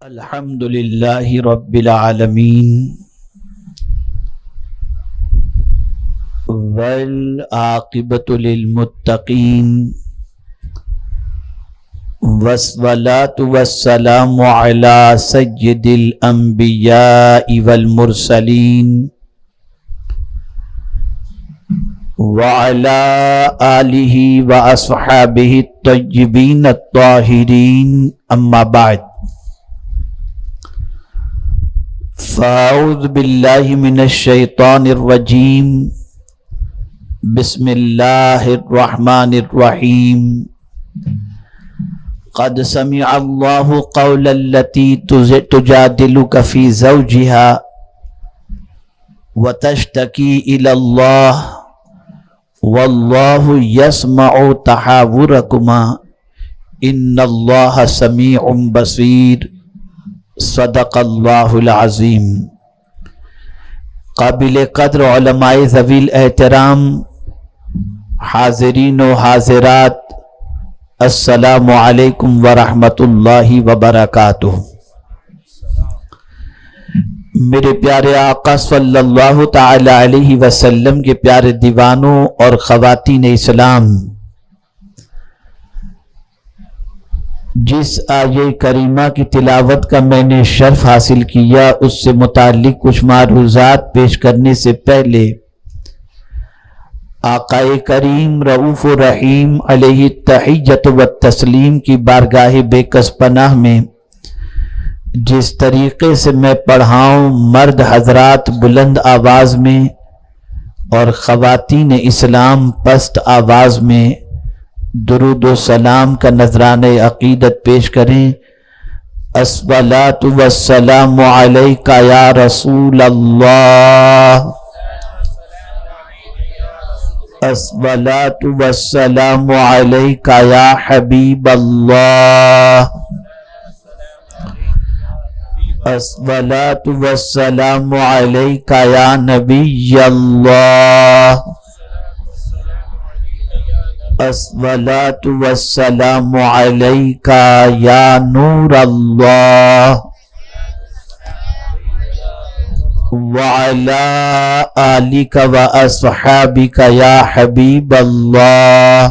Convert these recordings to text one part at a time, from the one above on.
الحمد للہ رب العالمین والعاقبۃ للمتقین والصلاة والسلام علی سید الانبیاء والمرسلین وعلی آلہ واصحابہ الطیبین الطاہرین اما بعد فاعوذ باللہ من الشیطان الرجیم بسم اللہ الرحمن الرحیم قد سمع اللہ قول التی تجادلک فی زوجها وتشتکی الی اللہ واللہ یسمع تحاورکما ان اللہ سمیع بصیر صدق اللہ العظیم۔ قابل قدر علماء ذوی الاحترام، حاضرین و حاضرات، السلام علیکم ورحمۃ اللہ وبرکاتہ۔ میرے پیارے آقا صلی اللہ تعالی علیہ وسلم کے پیارے دیوانوں اور خواتین اسلام، جس آیہ کریمہ کی تلاوت کا میں نے شرف حاصل کیا، اس سے متعلق کچھ معروضات پیش کرنے سے پہلے آقا کریم رؤوف الرحیم علیہ التحیۃ والتسلیم کی بارگاہ بے کس پناہ میں جس طریقے سے میں پڑھاؤں، مرد حضرات بلند آواز میں اور خواتین اسلام پست آواز میں درود و سلام کا نذرانہ عقیدت پیش کریں۔ الصلاۃ والسلام علیک یا رسول اللہ، الصلاۃ والسلام علیک یا حبیب اللہ، الصلاۃ والسلام علیک یا نبی اللہ، الصلاۃ والسلام علیک یا نور اللہ، وعلی آلک واصحابک یا حبیب اللہ،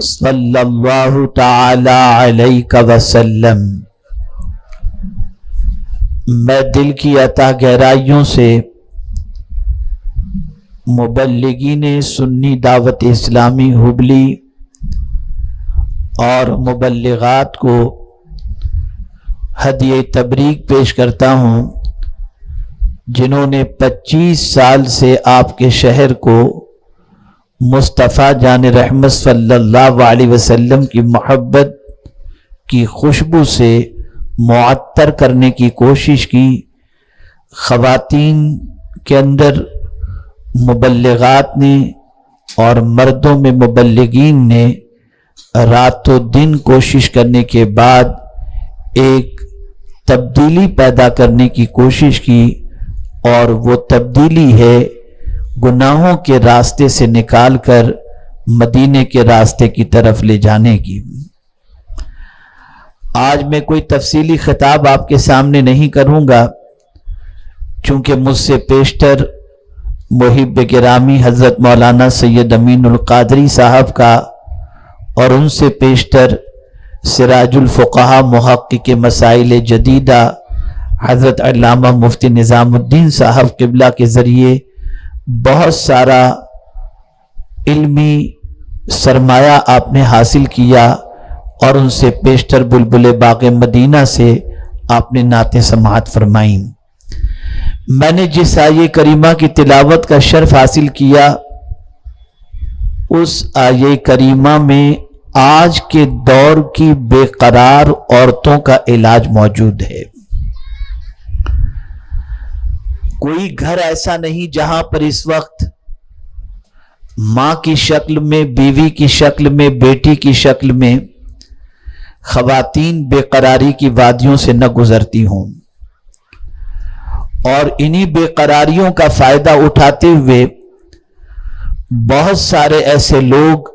صلی اللہ تعالی علیہ وسلم۔ میں دل کی عطا گہرائیوں سے مبلغین سنی دعوت اسلامی ہبلی اور مبلغات کو ہدیہ تبریک پیش کرتا ہوں، جنہوں نے 25 سال سے آپ کے شہر کو مصطفیٰ جان رحمت صلی اللہ علیہ وسلم کی محبت کی خوشبو سے معطر کرنے کی کوشش کی۔ خواتین کے اندر مبلغات نے اور مردوں میں مبلغین نے رات و دن کوشش کرنے کے بعد ایک تبدیلی پیدا کرنے کی کوشش کی، اور وہ تبدیلی ہے گناہوں کے راستے سے نکال کر مدینے کے راستے کی طرف لے جانے کی۔ آج میں کوئی تفصیلی خطاب آپ کے سامنے نہیں کروں گا، چونکہ مجھ سے پیشتر محب گرامی حضرت مولانا سید امین القادری صاحب کا اور ان سے پیشتر سراج الفقہاء محقق مسائل جدیدہ حضرت علامہ مفتی نظام الدین صاحب قبلہ کے ذریعے بہت سارا علمی سرمایہ آپ نے حاصل کیا، اور ان سے پیشتر بلبل باغ مدینہ سے آپ نے نعتیں سماعت فرمائیں۔ میں نے جس آیہ کریمہ کی تلاوت کا شرف حاصل کیا، اس آیہ کریمہ میں آج کے دور کی بے قرار عورتوں کا علاج موجود ہے۔ کوئی گھر ایسا نہیں جہاں پر اس وقت ماں کی شکل میں، بیوی کی شکل میں، بیٹی کی شکل میں خواتین بے قراری کی وادیوں سے نہ گزرتی ہوں، اور انہی بے قراریوں کا فائدہ اٹھاتے ہوئے بہت سارے ایسے لوگ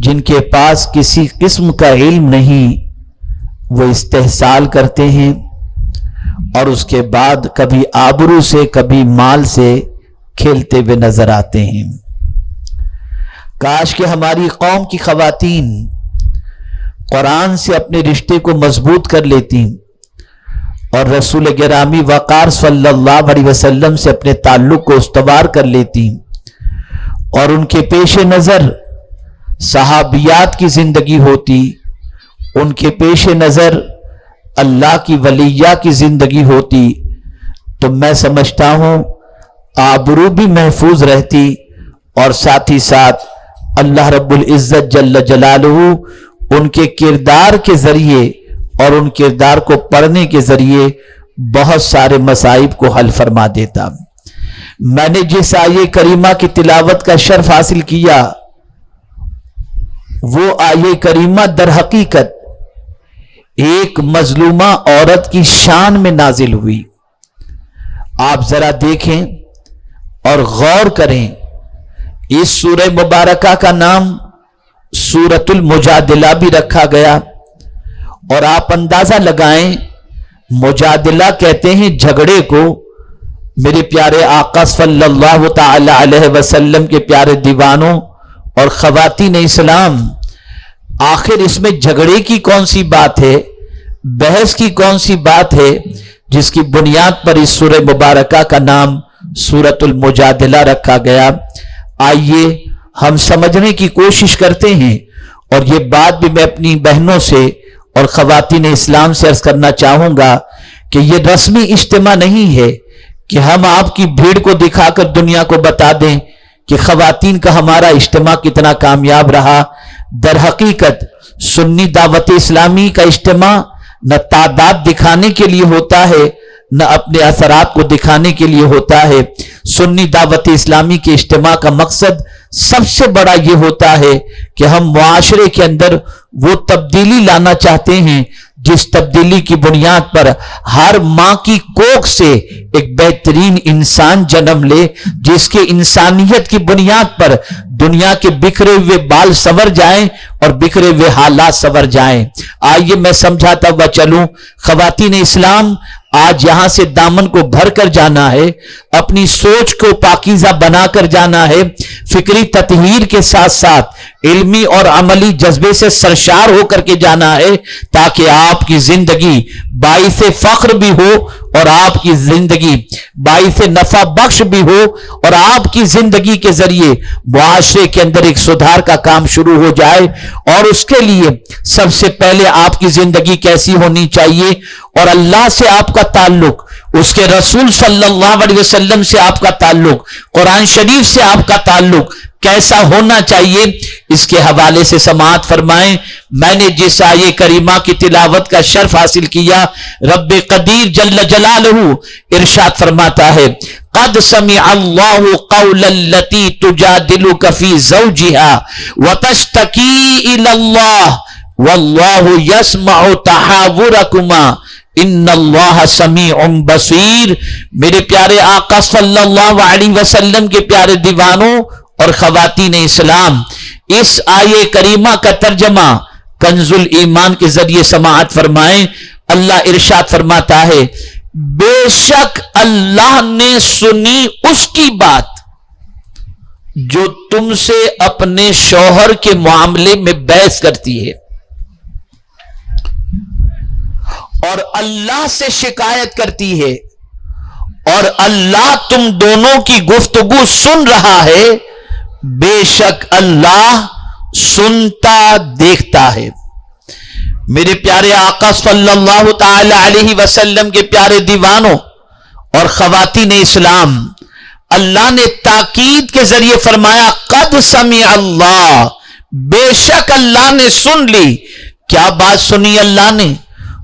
جن کے پاس کسی قسم کا علم نہیں، وہ استحصال کرتے ہیں اور اس کے بعد کبھی آبرو سے کبھی مال سے کھیلتے ہوئے نظر آتے ہیں۔ کاش کہ ہماری قوم کی خواتین قرآن سے اپنے رشتے کو مضبوط کر لیتی اور رسول گرامی وقار صلی اللہ علیہ وسلم سے اپنے تعلق کو استوار کر لیتی اور ان کے پیش نظر صحابیات کی زندگی ہوتی، ان کے پیش نظر اللہ کی ولیہ کی زندگی ہوتی، تو میں سمجھتا ہوں آبرو بھی محفوظ رہتی اور ساتھ ہی ساتھ اللہ رب العزت جل جلالہ ان کے کردار کے ذریعے اور ان کردار کو پڑھنے کے ذریعے بہت سارے مصائب کو حل فرما دیتا۔ میں نے جس آیے کریمہ کی تلاوت کا شرف حاصل کیا، وہ آیے کریمہ در حقیقت ایک مظلومہ عورت کی شان میں نازل ہوئی۔ آپ ذرا دیکھیں اور غور کریں، اس سورہ مبارکہ کا نام سورۃ المجادلہ بھی رکھا گیا، اور آپ اندازہ لگائیں مجادلہ کہتے ہیں جھگڑے کو۔ میرے پیارے آقا صلی اللہ تعالی علیہ وسلم کے پیارے دیوانوں اور خواتین اسلام، آخر اس میں جھگڑے کی کون سی بات ہے، بحث کی کون سی بات ہے جس کی بنیاد پر اس سورہ مبارکہ کا نام سورۃ المجادلہ رکھا گیا؟ آئیے ہم سمجھنے کی کوشش کرتے ہیں، اور یہ بات بھی میں اپنی بہنوں سے اور خواتین اسلام سے عرض کرنا چاہوں گا کہ یہ رسمی اجتماع نہیں ہے کہ ہم آپ کی بھیڑ کو دکھا کر دنیا کو بتا دیں کہ خواتین کا ہمارا اجتماع کتنا کامیاب رہا۔ در حقیقت سنی دعوت اسلامی کا اجتماع نہ تعداد دکھانے کے لیے ہوتا ہے، نہ اپنے اثرات کو دکھانے کے لیے ہوتا ہے۔ سنی دعوت اسلامی کے اجتماع کا مقصد سب سے بڑا یہ ہوتا ہے کہ ہم معاشرے کے اندر وہ تبدیلی لانا چاہتے ہیں جس تبدیلی کی بنیاد پر ہر ماں کی کوکھ سے ایک بہترین انسان جنم لے، جس کے انسانیت کی بنیاد پر دنیا کے بکھرے ہوئے بال سنور جائیں اور بکھرے ہوئے حالات سنور جائیں۔ آئیے میں سمجھاتا ہوا چلوں، خواتین اسلام آج یہاں سے دامن کو بھر کر جانا ہے، اپنی سوچ کو پاکیزہ بنا کر جانا ہے، فکری تطہیر کے ساتھ ساتھ علمی اور عملی جذبے سے سرشار ہو کر کے جانا ہے، تاکہ آپ کی زندگی باعث فخر بھی ہو اور آپ کی زندگی باعث نفع بخش بھی ہو، اور آپ کی زندگی کے ذریعے معاشرے کے اندر ایک سدھار کا کام شروع ہو جائے۔ اور اس کے لیے سب سے پہلے آپ کی زندگی کیسی ہونی چاہیے، اور اللہ سے آپ کا تعلق، اس کے رسول صلی اللہ علیہ وسلم سے آپ کا تعلق، قرآن شریف سے آپ کا تعلق کیسا ہونا چاہیے، اس کے حوالے سے سماعت فرمائیں۔ میں نے جس آیے کریمہ کی تلاوت کا شرف حاصل کیا، رب قدیر جل جلالہ ارشاد فرماتا ہے، قد سمع اللہ قول التی تجادلک فی زوجہا وتشتکی الی اللہ واللہ یسمع تحاورکما ان اللہ سمیع بصیر۔ میرے پیارے آقا صلی اللہ علیہ وسلم کے پیارے دیوانوں اور خواتین اسلام، اس آیے کریمہ کا ترجمہ کنز الایمان کے ذریعے سماعت فرمائیں۔ اللہ ارشاد فرماتا ہے، بے شک اللہ نے سنی اس کی بات جو تم سے اپنے شوہر کے معاملے میں بحث کرتی ہے، اور اللہ سے شکایت کرتی ہے، اور اللہ تم دونوں کی گفتگو سن رہا ہے، بے شک اللہ سنتا دیکھتا ہے۔ میرے پیارے آقا صلی اللہ تعالی علیہ وسلم کے پیارے دیوانوں اور خواتین اسلام، اللہ نے تاکید کے ذریعے فرمایا، قد سمع اللہ، بے شک اللہ نے سن لی۔ کیا بات سنی اللہ نے؟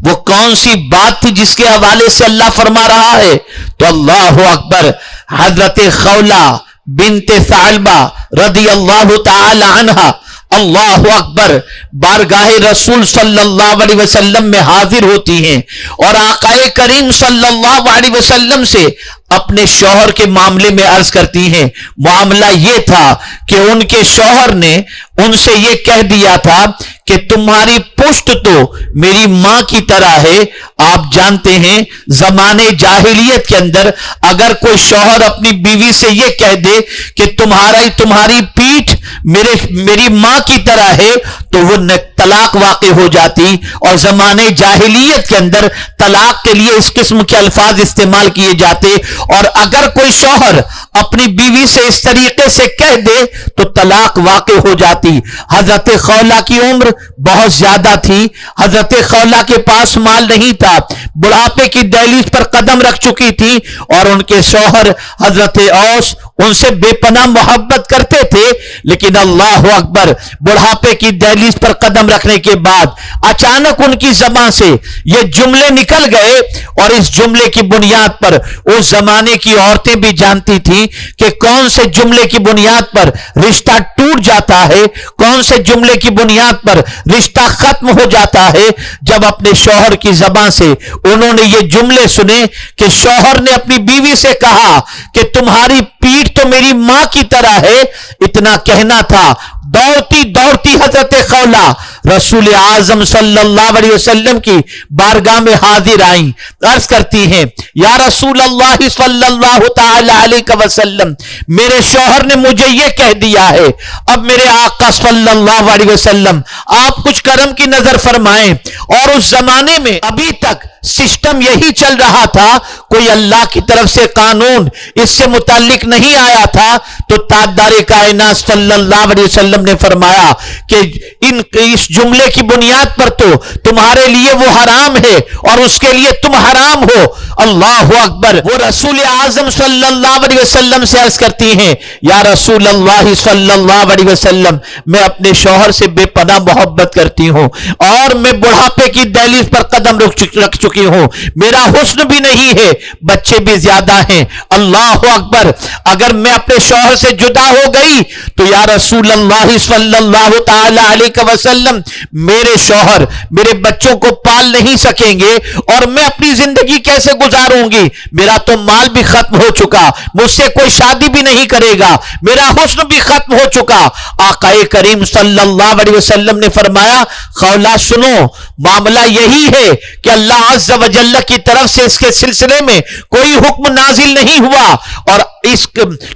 وہ کون سی بات تھی جس کے حوالے سے اللہ فرما رہا ہے؟ تو اللہ اکبر، حضرت خولہ بنت ثعلبہ رضی اللہ تعالی عنہا، اللہ اکبر، بارگاہ رسول صلی اللہ علیہ وسلم میں حاضر ہوتی ہیں اور آقا کریم صلی اللہ علیہ وسلم سے اپنے شوہر کے معاملے میں عرض کرتی ہیں۔ معاملہ یہ تھا کہ ان کے شوہر نے ان سے یہ کہہ دیا تھا کہ تمہاری پشت تو میری ماں کی طرح ہے. آپ جانتے ہیں زمانے جاہلیت کے اندر اگر کوئی شوہر اپنی بیوی سے یہ کہہ دے کہ تمہاری پیٹھ میری ماں کی طرح ہے تو وہ طلاق واقع ہو جاتی. اور زمانے جاہلیت کے اندر طلاق کے لیے اس قسم کے الفاظ استعمال کیے جاتے. اور اگر کوئی شوہر اپنی بیوی سے اس طریقے سے کہہ دے تو طلاق واقع ہو جاتی. حضرت خولہ کی عمر بہت زیادہ تھی. حضرت خولہ کے پاس مال نہیں تھا. بڑھاپے کی دہلیز پر قدم رکھ چکی تھی اور ان کے شوہر حضرت اوس ان سے بے پناہ محبت کرتے تھے. لیکن اللہ اکبر، بڑھاپے کی دہلیز پر قدم رکھنے کے بعد اچانک ان کی زبان سے یہ جملے نکل گئے. اور اس جملے کی بنیاد پر اس زمانے کی عورتیں بھی جانتی تھی کہ کون سے جملے کی بنیاد پر رشتہ ٹوٹ جاتا ہے، کون سے جملے کی بنیاد پر رشتہ ختم ہو جاتا ہے. جب اپنے شوہر کی زبان سے انہوں نے یہ جملے سنے کہ شوہر نے اپنی بیوی سے کہا کہ تمہاری پیٹھ تو میری ماں کی طرح ہے، اتنا کہنا تھا، دوڑتی دوڑتی حضرت خولہ رسول اعظم صلی اللہ علیہ وسلم کی بارگاہ میں حاضر آئیں. عرض کرتی ہیں یا رسول اللہ صلی اللہ تعالی علیہ وسلم، میرے شوہر نے مجھے یہ کہہ دیا ہے، اب میرے آقا صلی اللہ علیہ وسلم آپ کچھ کرم کی نظر فرمائیں. اور اس زمانے میں ابھی تک سسٹم یہی چل رہا تھا، کوئی اللہ کی طرف سے قانون اس سے متعلق نہیں آیا تھا. تو تاجدار کائنات صلی اللہ علیہ وسلم نے فرمایا کہ اس جملے کی بنیاد پر تو تمہارے لیے وہ حرام ہے اور اس کے لیے تم حرام ہو. اللہ اکبر. وہ رسول اعظم صلی اللہ علیہ وسلم سے عرض کرتی ہیں یا رسول اللہ صلی اللہ علیہ وسلم، میں اپنے شوہر سے بے پناہ محبت کرتی ہوں اور میں بڑھاپے کی دہلیز پر قدم رکھ چکی ہوں، میرا حسن بھی نہیں ہے، بچے بھی زیادہ ہیں. اللہ اکبر. اگر میں اپنے شوہر سے جدا ہو گئی تو یا رسول اللہ صلی اللہ تعالی علیہ وسلم میرے شوہر میرے بچوں کو پال نہیں سکیں گے اور میں اپنی زندگی کیسے گزاروں گی؟ میرا تو مال بھی ختم ہو چکا، مجھ سے کوئی شادی بھی نہیں کرے گا، میرا حسن بھی ختم ہو چکا. آقا کریم صلی اللہ علیہ وسلم نے فرمایا خولہ سنو، معاملہ یہی ہے کہ اللہ عز و جل کی طرف سے اس کے سلسلے میں کوئی حکم نازل نہیں ہوا اور اس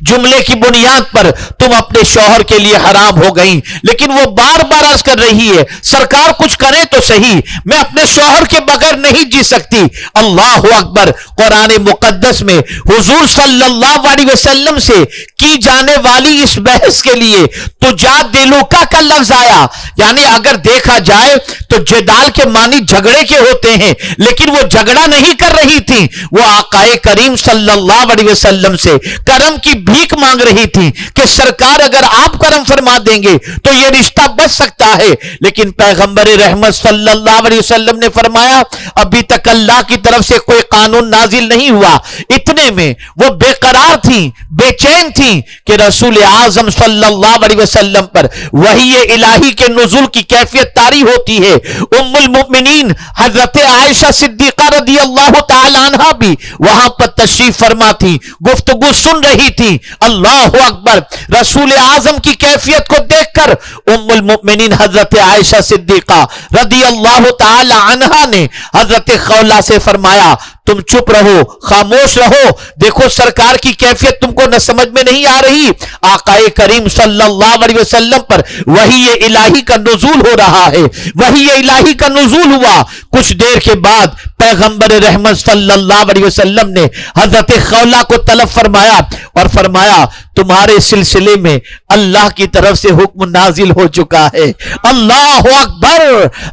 جملے کی بنیاد پر تم اپنے شوہر کے لیے حرام ہو گئی. لیکن وہ بار بار عرض کر رہی ہے سرکار کچھ کرے تو صحیح، میں اپنے شوہر کے بغیر نہیں جی سکتی. اللہ اکبر. قرآن مقدس میں حضور صلی اللہ علیہ وسلم سے کی جانے والی اس بحث کے لیے تجادلوکا کا لفظ آیا. یعنی اگر دیکھا جائے تو جدال کے معنی جھگڑے کے ہوتے ہیں، لیکن وہ جھگڑا نہیں کر رہی تھی، وہ آقا کریم صلی اللہ علیہ وسلم سے کرم کی بھیک مانگ رہی تھی کہ سرکار اگر آپ کرم فرما دیں گے تو یہ رشتہ بچ سکتا ہے. لیکن پیغمبر رحمت صلی اللہ علیہ وسلم نے فرمایا ابھی تک اللہ کی طرف سے کوئی قانون نازل نہیں ہوا. اتنے میں وہ بے قرار تھیں، بے چین تھیں کہ رسول اعظم صلی اللہ علیہ وسلم پر وحی الہی کے نزول کی کیفیت طاری ہوتی ہے. ام المؤمنین حضرت عائشہ صدیقہ رضی اللہ تعالی عنہا بھی وہاں پر تشریف فرما تھی، گفتگو سن رہی تھی. اللہ اکبر. رسول اعظم کی کیفیت کو دیکھ کر ام المؤمنین حضرت عائشہ صدیقہ رضی اللہ تعالی عنہا نے حضرت خولہ سے فرمایا تم چپ رہو، خاموش رہو، دیکھو سرکار کی کیفیت تم کو نہ سمجھ میں نہیں آ رہی. آقا کریم صلی اللہ علیہ وسلم پر وحی الہی کا نزول ہو رہا ہے. وحی الہی کا نزول ہوا. کچھ دیر کے بعد پیغمبر رحمت صلی اللہ علیہ وسلم نے حضرت خولہ کو طلب فرمایا اور فرمایا تمہارے سلسلے میں اللہ کی طرف سے حکم نازل ہو چکا ہے. اللہ اکبر.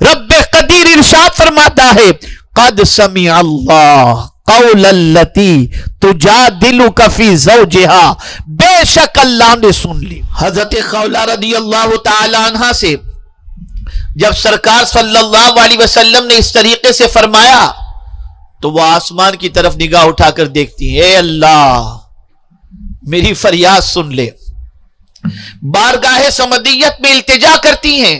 رب قدیر ارشاد فرماتا ہے قد سمع اللہ قول التی تجادلک فی زوجہا، بے شک اللہ نے سن لی. حضرت خولہ رضی اللہ تعالی عنہ سے جب سرکار صلی اللہ علیہ وسلم نے اس طریقے سے فرمایا تو وہ آسمان کی طرف نگاہ اٹھا کر دیکھتی ہیں اے اللہ میری فریاد سن لے. بارگاہ سمدیت میں التجا کرتی ہیں،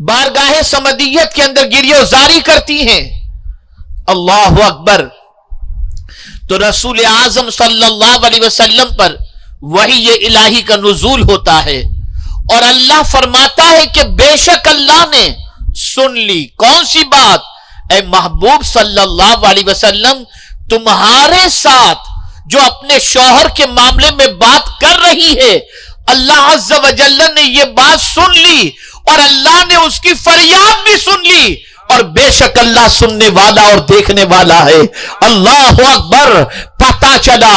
بارگاہ سمدیت کے اندر گریہ زاری کرتی ہیں. اللہ اکبر. تو رسول اعظم صلی اللہ علیہ وسلم پر وحی الہی کا نزول ہوتا ہے اور اللہ فرماتا ہے کہ بے شک اللہ نے سن لی. کون سی بات؟ اے محبوب صلی اللہ علیہ وسلم، تمہارے ساتھ جو اپنے شوہر کے معاملے میں بات کر رہی ہے، اللہ عز و جل نے یہ بات سن لی اور اللہ نے اس کی فریاد بھی سن لی. اور بے شک اللہ سننے والا اور دیکھنے والا ہے. اللہ اکبر. پتہ چلا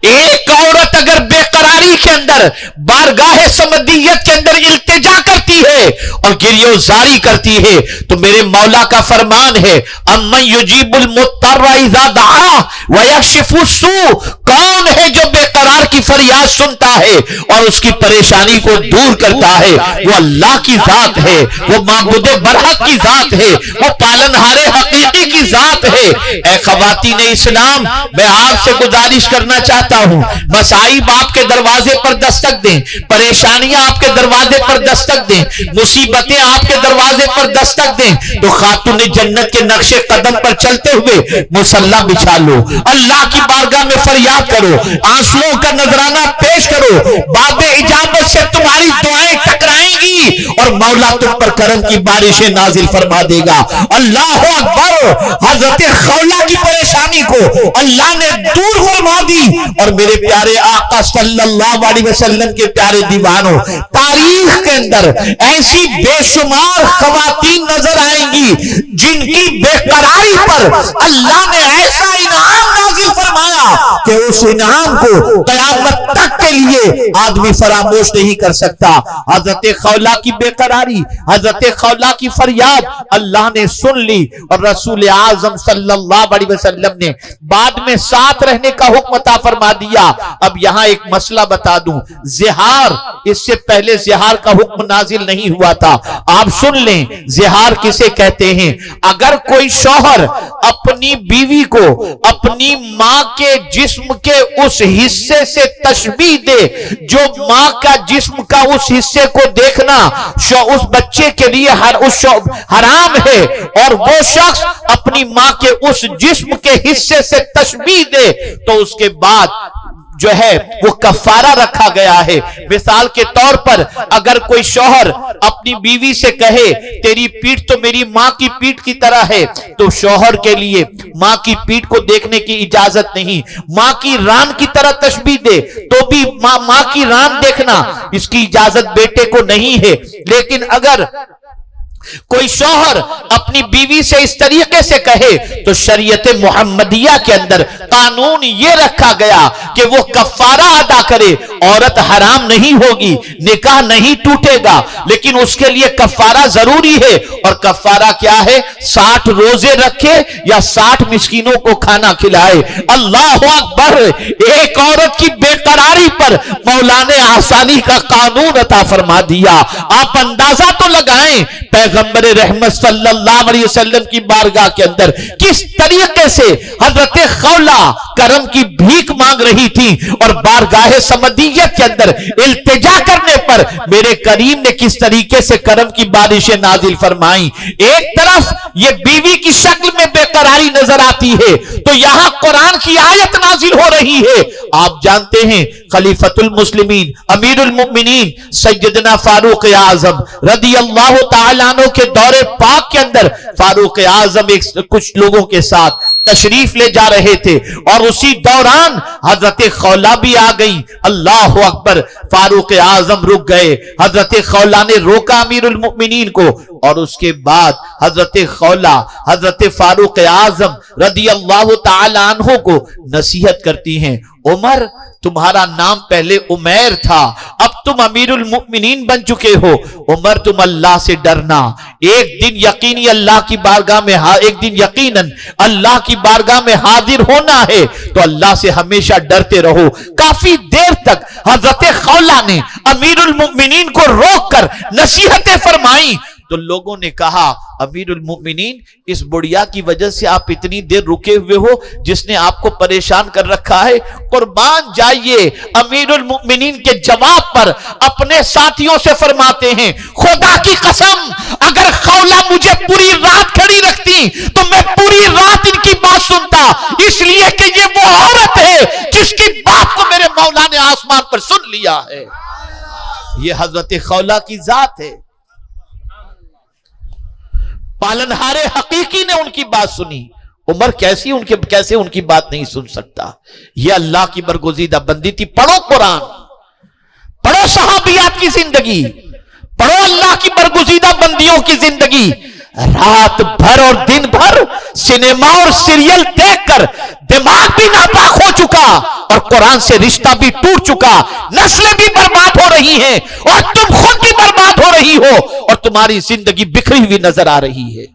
ایک عورت اگر بے قراری کے اندر بارگاہ سمدیت کے اندر التجا کرتی ہے اور گریہ زاری کرتی ہے تو میرے مولا کا فرمان ہے امن یجیب المضطر اذا دعا ویکشف السوء. کون ہے جو بے قرار کی فریاد سنتا ہے اور اس کی پریشانی کو دور کرتا ہے؟ وہ اللہ کی ذات ہے، وہ معبود برحق کی ذات ہے، وہ پالنہار حقیقی کی ذات ہے. اے خواتین اسلام، میں آپ سے گزارش کرنا چاہتا ہوں، مصائب آپ کے دروازے پر دستک دیں، پریشانیاں آپ کے دروازے پر دستک دیں، مصیبتیں آپ کے دروازے پر دستک دیں تو خاتون جنت کے نقش قدم پر چلتے ہوئے مصلی بچھا لو، اللہ کی بارگاہ میں فریاد کرو، آنسوؤں کا نذرانہ پیش کرو. باب اجابت سے تمہاری دعائیں ٹکرائیں گی اور مولا تم پر کرم کی بارشیں نازل فرما دے گا. اللہ اکبر. حضرت خولہ کی پریشانی کو اللہ نے دور فرما دی. اور میرے پیارے آقا صلی اللہ علیہ وسلم کے پیارے دیوانوں، تاریخ کے اندر ایسی بے شمار خواتین نظر آئیں گی جن کی بے قراری پر اللہ نے ایسا انعام نازل فرمایا کہ اس انعام کو قیامت تک کے لیے آدمی فراموش نہیں کر سکتا. حضرت خولہ کی بے قراری، حضرت خولہ کی فریاد اللہ نے سن لی اور رسول اعظم صلی اللہ علیہ وسلم نے بعد میں ساتھ رہنے کا حکم عطا فرما دیا. اب یہاں ایک مسئلہ بتا دوں، زہار، اس سے پہلے زہار کا حکم نازل نہیں ہوا تھا. آپ سن لیں زہار کسے کہتے ہیں. اگر کوئی شوہر اپنی بیوی کو اپنی ماں کے جسم کے اس حصے سے تشبیہ دے جو ماں کا جسم کا اس حصے کو دیکھنا اس بچے کے لیے حرام ہے، اور وہ شخص اپنی ماں کے اس جسم کے حصے سے تشبیہ دے تو اس کے بعد جو ہے وہ کفارہ رکھا گیا ہے. مثال کے طور پر اگر کوئی شوہر اپنی بیوی سے کہے تیری پیٹھ تو میری ماں کی پیٹھ کی طرح ہے، تو شوہر کے لیے ماں کی پیٹھ کو دیکھنے کی اجازت نہیں. ماں کی ران کی طرح تشبیہ دے تو بھی ماں کی ران دیکھنا اس کی اجازت بیٹے کو نہیں ہے. لیکن اگر کوئی شوہر اپنی بیوی سے اس طریقے سے کہے تو شریعت محمدیہ کے اندر قانون یہ رکھا گیا کہ وہ کفارہ ادا کرے. عورت حرام نہیں ہوگی، نکاح نہیں ٹوٹے گا، لیکن اس کے لیے کفارہ ضروری ہے. اور کفارہ کیا ہے؟ 60 روزے رکھے یا 60 مسکینوں کو کھانا کھلائے. اللہ اکبر. ایک عورت کی بے قراری پر مولا نے آسانی کا قانون عطا فرما دیا. آپ اندازہ تو لگائیں پیغمبر رحمت صلی اللہ علیہ وسلم کی بارگاہ کے اندر کس طریقے سے حضرت خولہ کرم کی بھیک مانگ رہی تھی اور بارگاہ سمدیت کے اندر التجا کرنے پر میرے کریم نے کس طریقے سے کرم کی بارشیں نازل فرمائیں. ایک طرف یہ بیوی کی شکل میں بے قراری نظر آتی ہے تو یہاں قرآن کی آیت نازل ہو رہی ہے. آپ جانتے ہیں خلیفۃ المسلمین امیر المؤمنین سیدنا فاروق اعظم رضی اللہ تعالیٰ عنہ کے دور پاک کے اندر فاروق اعظم کچھ لوگوں کے ساتھ تشریف لے جا رہے تھے اور اسی دوران حضرت خولہ بھی آ گئی. اللہ اکبر. فاروق اعظم رک گئے. حضرت خولہ نے روکا امیر المؤمنین کو اور اس کے بعد حضرت خولہ حضرت فاروق اعظم رضی اللہ تعالی عنہ کو نصیحت کرتی ہیں. عمر، تمہارا نام پہلے عمیر تھا، اب تم امیر المؤمنین بن چکے ہو. عمر، تم اللہ سے ڈرنا. ایک دن یقینی اللہ کی بارگاہ میں ایک دن یقیناً اللہ کی بارگاہ میں حاضر ہونا ہے تو اللہ سے ہمیشہ ڈرتے رہو. کافی دیر تک حضرت خولہ نے امیر المؤمنین کو روک کر نصیحتیں فرمائیں تو لوگوں نے کہا امیر المؤمنین اس بڑیا کی وجہ سے آپ اتنی دیر رکے ہوئے ہو جس نے آپ کو پریشان کر رکھا ہے. قربان جائیے. امیر المؤمنین کے جواب پر اپنے ساتھیوں سے فرماتے ہیں خدا کی قسم اگر خولہ مجھے پوری رات کھڑی رکھتی تو میں پوری رات ان کی بات سنتا، اس لیے کہ یہ وہ عورت ہے جس کی بات کو میرے مولا نے آسمان پر سن لیا ہے. یہ حضرت خولہ کی ذات ہے. پالنہار حقیقی نے ان کی بات سنی. عمر کیسے ان کی بات نہیں سن سکتا؟ یہ اللہ کی برگزیدہ بندی تھی. پڑھو قرآن، پڑھو صحابیات کی زندگی، پڑھو اللہ کی برگزیدہ بندیوں کی زندگی. رات بھر اور دن بھر سینما اور سیریل دیکھ کر دماغ بھی ناپاک ہو چکا اور قرآن سے رشتہ بھی ٹوٹ چکا. نسلیں بھی برباد ہو رہی ہیں اور تم خود بھی برباد ہو رہی ہو اور تمہاری زندگی بکھری ہوئی نظر آ رہی ہے.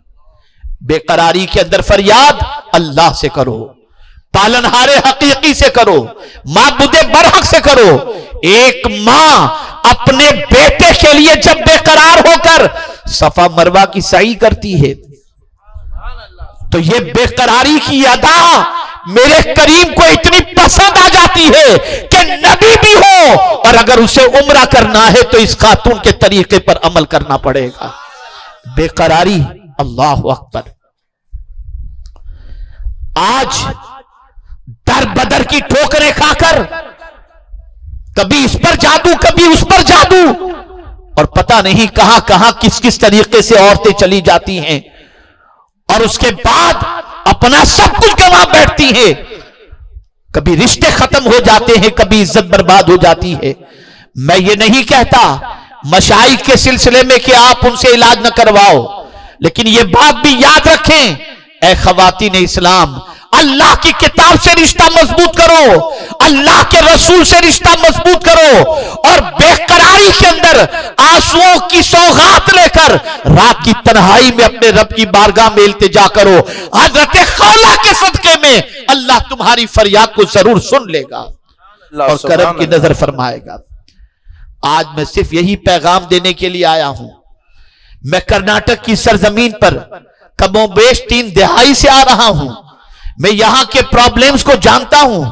بے قراری کے اندر فریاد اللہ سے کرو، پالنہار حقیقی سے کرو، معبود برحق سے کرو. ایک ماں اپنے بیٹے کے لیے جب بے قرار ہو کر صفا مروہ کی سعی کرتی ہے تو یہ بے قراری کی ادا میرے کریم کو اتنی پسند آ جاتی ہے کہ نبی بھی ہو اور اگر اسے عمرہ کرنا ہے تو اس خاتون کے طریقے پر عمل کرنا پڑے گا. بے قراری. اللہ اکبر. آج در بدر کی ٹھوکریں کھا کر کبھی اس پر جادو کبھی اس پر جادو اور پتہ نہیں کہاں کہاں کس کس طریقے سے عورتیں چلی جاتی ہیں اور اس کے بعد اپنا سب کچھ گنوا بیٹھتی ہیں. کبھی رشتے ختم ہو جاتے ہیں، کبھی عزت برباد ہو جاتی ہے. میں یہ نہیں کہتا مشائخ کے سلسلے میں کہ آپ ان سے علاج نہ کرواؤ، لیکن یہ بات بھی یاد رکھیں اے خواتین اسلام، اللہ کی کتاب سے رشتہ مضبوط کرو، اللہ کے رسول سے رشتہ مضبوط کرو اور بے قراری کے اندر آنسوؤں کی سوغات لے کر رات کی تنہائی میں اپنے رب کی بارگاہ میں التجا کرو. حضرت خولہ کے صدقے میں اللہ تمہاری فریاد کو ضرور سن لے گا اور کرم کی نظر فرمائے گا. آج میں صرف یہی پیغام دینے کے لیے آیا ہوں. میں کرناٹک کی سرزمین پر کم و بیش 3 دہائی سے آ رہا ہوں. میں یہاں کے پرابلمز کو جانتا ہوں،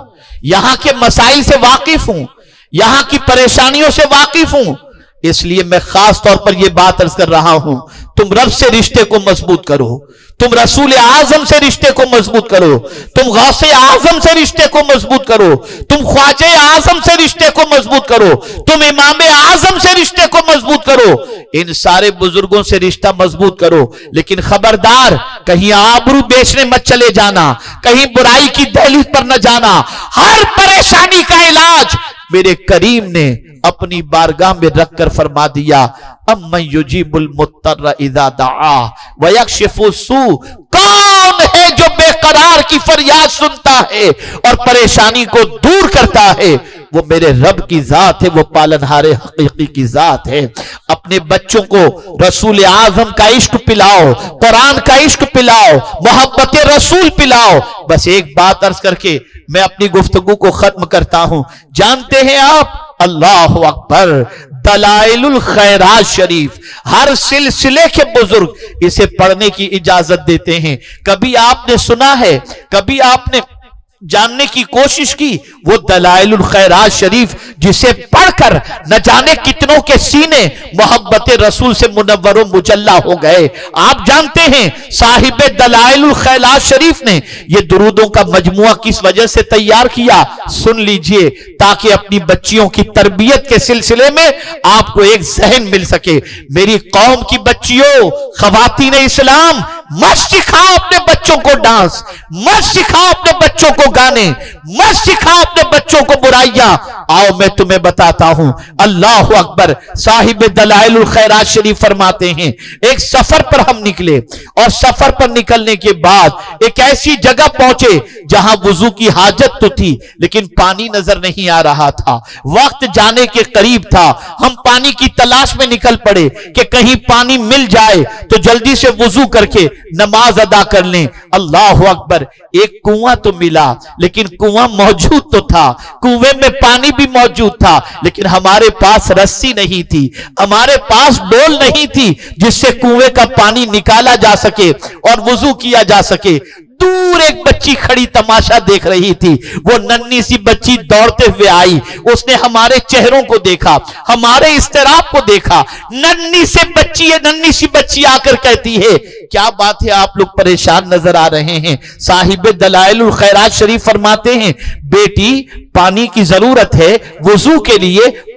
یہاں کے مسائل سے واقف ہوں، یہاں کی پریشانیوں سے واقف ہوں. اس لیے میں خاص طور پر یہ بات عرض کر رہا ہوں، تم رب سے رشتے کو مضبوط کرو، تم رسول اعظم سے رشتے کو مضبوط کرو، تم غوث اعظم سے رشتے کو مضبوط کرو، تم خواجہ اعظم سے رشتے کو مضبوط کرو، تم امام اعظم سے رشتے کو مضبوط کرو. ان سارے بزرگوں سے رشتہ مضبوط کرو. لیکن خبردار کہیں آبرو بیچنے مت چلے جانا، کہیں برائی کی دہلیز پر نہ جانا. ہر پریشانی کا علاج میرے کریم نے اپنی بارگاہ میں رکھ کر فرما دیا. امن یجیب المضطر اذا دعا ویکشف السوء. کون ہے جو بے قرار کی فریاد سنتا ہے اور پریشانی کو دور کرتا ہے؟ وہ میرے رب کی ذات ہے، وہ پالنہار حقیقی کی ذات ہے. اپنے بچوں کو رسول اعظم کا عشق پلاؤ، قرآن کا عشق پلاؤ، محبت رسول پلاؤ. بس ایک بات عرض کر کے میں اپنی گفتگو کو ختم کرتا ہوں. جانتے ہیں آپ، اللہ اکبر، دلائل الخیرات شریف ہر سلسلے کے بزرگ اسے پڑھنے کی اجازت دیتے ہیں. کبھی آپ نے سنا ہے، کبھی آپ نے جاننے کی کوشش کی وہ دلائل الخیرات شریف جسے پڑھ کر نہ جانے کتنوں کے سینے محبت رسول سے منور و مجلہ ہو گئے. آپ جانتے ہیں صاحب دلائل الخیرات شریف نے یہ درودوں کا مجموعہ کس وجہ سے تیار کیا؟ سن لیجئے تاکہ اپنی بچیوں کی تربیت کے سلسلے میں آپ کو ایک ذہن مل سکے. میری قوم کی بچیوں، خواتین اسلام، مت سکھاؤ اپنے بچوں کو ڈانس، مت سکھاؤ اپنے بچوں کو گانے، مت سکھاؤ اپنے بچوں کو برائیاں. آؤ میں تمہیں بتاتا ہوں. اللہ اکبر. صاحب دلائل الخیرات شریف فرماتے ہیں ایک سفر پر ہم نکلے اور سفر پر نکلنے کے بعد ایک ایسی جگہ پہنچے جہاں وضو کی حاجت تو تھی لیکن پانی نظر نہیں آ رہا تھا. وقت جانے کے قریب تھا. ہم پانی کی تلاش میں نکل پڑے کہ کہیں پانی مل جائے تو جلدی سے وضو کر کے نماز ادا کر لیں. اللہ اکبر. ایک کنواں تو ملا لیکن کنواں موجود تو تھا، کنویں میں پانی بھی موجود تھا لیکن ہمارے پاس رسی نہیں تھی، ہمارے پاس ڈول نہیں تھی جس سے کنویں کا پانی نکالا جا سکے اور وضو کیا جا سکے. دور ایک بچی کھڑی تماشا دیکھ رہی تھی. وہ ننھی سی بچی دوڑتے ہوئے آئی. اس نے ہمارے چہروں کو دیکھا، ہمارے اضطراب کو دیکھا. ننھی سی بچی آ کر کہتی ہے کیا بات ہے، آپ لوگ پریشان نظر آ رہے ہیں؟ صاحب دلائل الخیرات شریف فرماتے ہیں بیٹی پانی کی ضرورت ہے، وضو کے لیے